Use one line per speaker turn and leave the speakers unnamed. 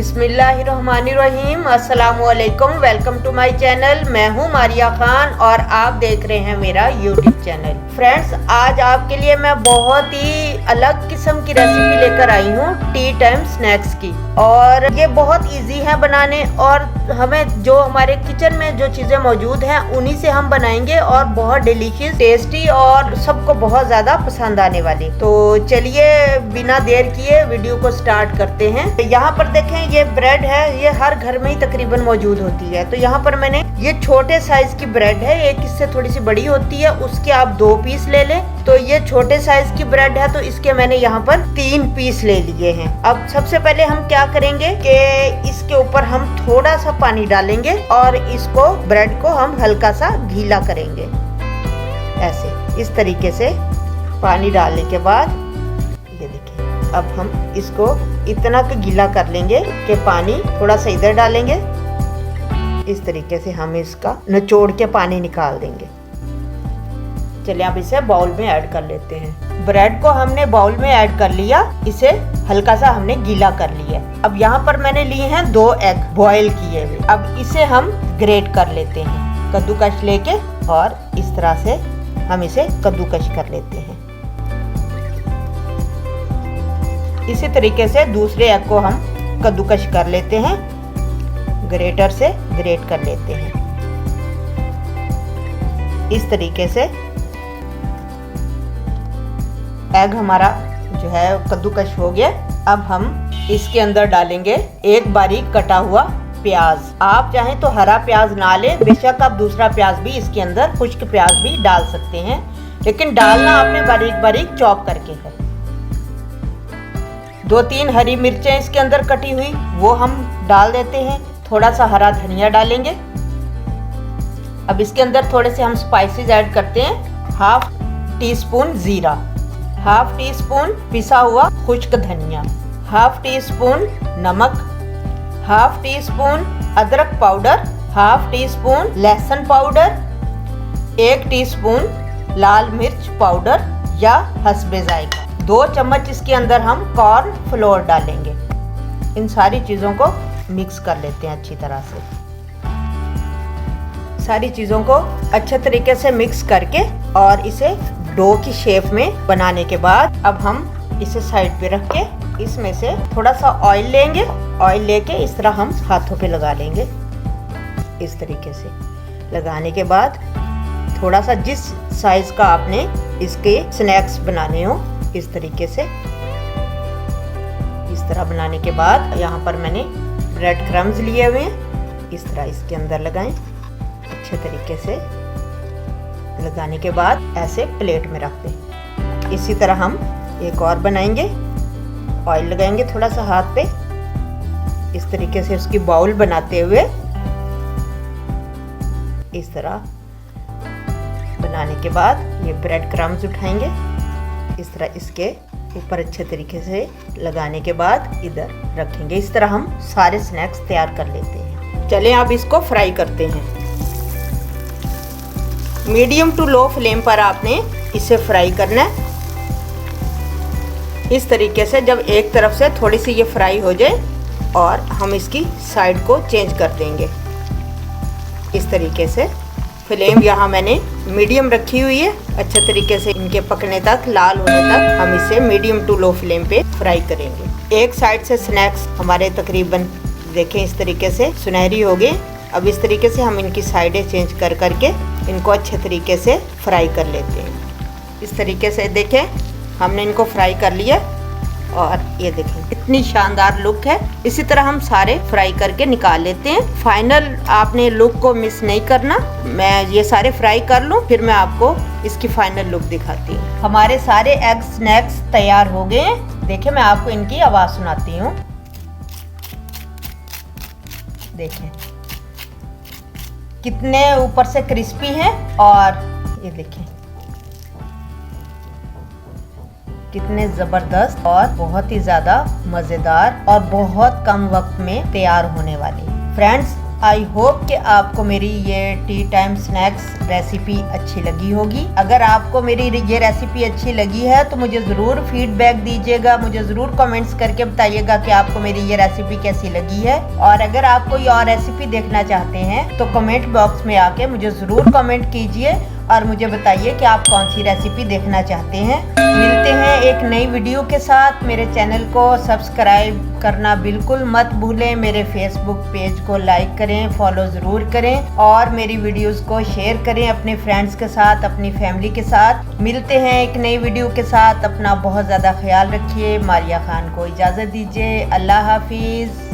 बिस्मिल्लाहिर्रहमानिर्रहीम। अस्सलामुअलैकुम। Welcome to my channel. मैं हूँ मारिया खान और आप देख रहे हैं मेरा यूट्यूब चैनल। फ्रेंड्स, आज आपके लिए मैं बहुत ही अलग किस्म की रेसिपी लेकर आई हूँ टी टाइम स्नैक्स की। और ये बहुत इजी है बनाने और हमें जो हमारे किचन में जो चीज़ें मौजूद हैं उन्हीं से हम बनाएंगे और बहुत डिलीशियस, टेस्टी और सबको बहुत ज़्यादा पसंद आने वाली। तो चलिए बिना देर किए वीडियो को स्टार्ट करते हैं। यहाँ पर देखें, ये ब्रेड है, ये हर घर में ही तकरीबन मौजूद होती है। तो यहाँ पर मैंने ये छोटे साइज की ब्रेड है, एक इससे थोड़ी सी बड़ी होती है, उसके आप 2 पीस ले लें। तो ये छोटे साइज की ब्रेड है तो इसके मैंने यहाँ पर 3 पीस ले लिए हैं। अब सबसे पहले हम क्या करेंगे कि इसके ऊपर हम थोड़ा सा पानी डालेंगे और इसको ब्रेड को हम हल्का सा गीला करेंगे। ऐसे इस तरीके से पानी डालने के बाद ये देखिए, अब हम इसको इतना तो गीला कर लेंगे कि पानी थोड़ा सा इधर डालेंगे। इस तरीके से हम इसका निचोड़ के पानी निकाल देंगे। चलिए अब इसे बाउल में ऐड कर लेते हैं। ब्रेड को हमने बाउल में ऐड कर लिया, इसे हल्का सा हमने गीला कर लिया। अब यहाँ पर मैंने लिए हैं 2 एग बॉयल किए हुए। अब इसे हम ग्रेट कर लेते हैं, कद्दूकश लेके, और इस तरह से हम इसे कद्दूकश कर लेते हैं। इसी तरीके से दूसरे एग को हम कद्दूकश कर लेते हैं, ग्रेटर से ग्रेट कर लेते हैं। इस तरीके से एग हमारा जो है कद्दूकश हो गया। अब हम इसके अंदर डालेंगे एक बारीक कटा हुआ प्याज। आप चाहें तो हरा प्याज ना लें, बेशक आप दूसरा प्याज भी इसके अंदर, खुश्क प्याज भी डाल सकते हैं, लेकिन डालना आपने बारीक बारीक चॉप करके है। 2-3 हरी मिर्चें इसके अंदर कटी हुई वो हम डाल देते हैं। थोड़ा सा हरा धनिया डालेंगे। अब इसके अंदर थोड़े से हम स्पाइसेस ऐड करते हैं। 1/2 टीस्पून जीरा, 1/2 टीस्पून पिसा हुआ खुश्क धनिया, 1/2 टीस्पून नमक, 1/2 टीस्पून अदरक पाउडर, 1/2 टीस्पून लहसुन पाउडर, 1 टीस्पून लाल मिर्च पाउडर या हस्बे जायका। 2 चम्मच इसके अंदर हम कॉर्न फ्लोर डालेंगे। इन सारी चीज़ों को मिक्स कर लेते हैं अच्छी तरह से। सारी चीज़ों को अच्छे तरीके से मिक्स करके और इसे डो की शेप में बनाने के बाद अब हम इसे साइड पे रख के इसमें से थोड़ा सा ऑयल लेंगे। ऑयल लेके इस तरह हम हाथों पे लगा लेंगे। इस तरीके से लगाने के बाद थोड़ा सा जिस साइज का आपने इसके स्नैक्स बनाने हो, इस तरीके से, इस तरह बनाने के बाद यहाँ पर मैंने ब्रेड क्रम्स लिए हुए हैं। इस तरह इसके अंदर लगाएं। अच्छे तरीके से लगाने के बाद ऐसे प्लेट में रख दें। इसी तरह हम एक और बनाएंगे। ऑयल लगाएंगे थोड़ा सा हाथ पे, इस तरीके से उसकी बाउल बनाते हुए इस तरह बनाने के बाद ये ब्रेड क्रम्स उठाएंगे। इस तरह इसके ऊपर अच्छे तरीके से लगाने के बाद इधर रखेंगे। इस तरह हम सारे स्नैक्स तैयार कर लेते हैं। चलें अब इसको फ्राई करते हैं। मीडियम टू लो फ्लेम पर आपने इसे फ्राई करना है। इस तरीके से जब एक तरफ से थोड़ी सी ये फ्राई हो जाए और हम इसकी साइड को चेंज कर देंगे। इस तरीके से फ्लेम यहाँ मैंने मीडियम रखी हुई है। अच्छे तरीके से इनके पकने तक, लाल होने तक हम इसे मीडियम टू लो फ्लेम पे फ्राई करेंगे। एक साइड से स्नैक्स हमारे तकरीबन देखें इस तरीके से सुनहरी हो गए। अब इस तरीके से हम इनकी साइडें चेंज कर करके इनको अच्छे तरीके से फ्राई कर लेते हैं। इस तरीके से देखें हमने इनको फ्राई कर लिया और ये देखें इतनी शानदार लुक है। इसी तरह हम सारे फ्राई करके निकाल लेते हैं। फाइनल आपने लुक को मिस नहीं करना। मैं ये सारे फ्राई कर लूँ फिर मैं आपको इसकी फाइनल लुक दिखाती हूँ। हमारे सारे एग स्नैक्स तैयार हो गए हैं। देखिए मैं आपको इनकी आवाज़ सुनाती हूँ। देखें कितने ऊपर से क्रिस्पी हैं और ये देखें कितने ज़बरदस्त और बहुत ही ज़्यादा मज़ेदार और बहुत कम वक्त में तैयार होने वाली। फ्रेंड्स, आई होप कि आपको मेरी ये टी टाइम स्नैक्स रेसिपी अच्छी लगी होगी। अगर आपको मेरी ये रेसिपी अच्छी लगी है तो मुझे ज़रूर फीडबैक दीजिएगा, मुझे ज़रूर कमेंट्स करके बताइएगा कि आपको मेरी ये रेसिपी कैसी लगी है। और अगर आप कोई और रेसिपी देखना चाहते हैं तो कमेंट बॉक्स में आके मुझे ज़रूर कमेंट कीजिए और मुझे बताइए कि आप कौन सी रेसिपी देखना चाहते हैं। मिलते हैं एक नई वीडियो के साथ। मेरे चैनल को सब्सक्राइब करना बिल्कुल मत भूलें, मेरे फेसबुक पेज को लाइक करें, फॉलो ज़रूर करें और मेरी वीडियोस को शेयर करें अपने फ्रेंड्स के साथ, अपनी फैमिली के साथ। मिलते हैं एक नई वीडियो के साथ। अपना बहुत ज़्यादा ख्याल रखिए। मारिया खान को इजाज़त दीजिए। अल्लाह हाफिज़।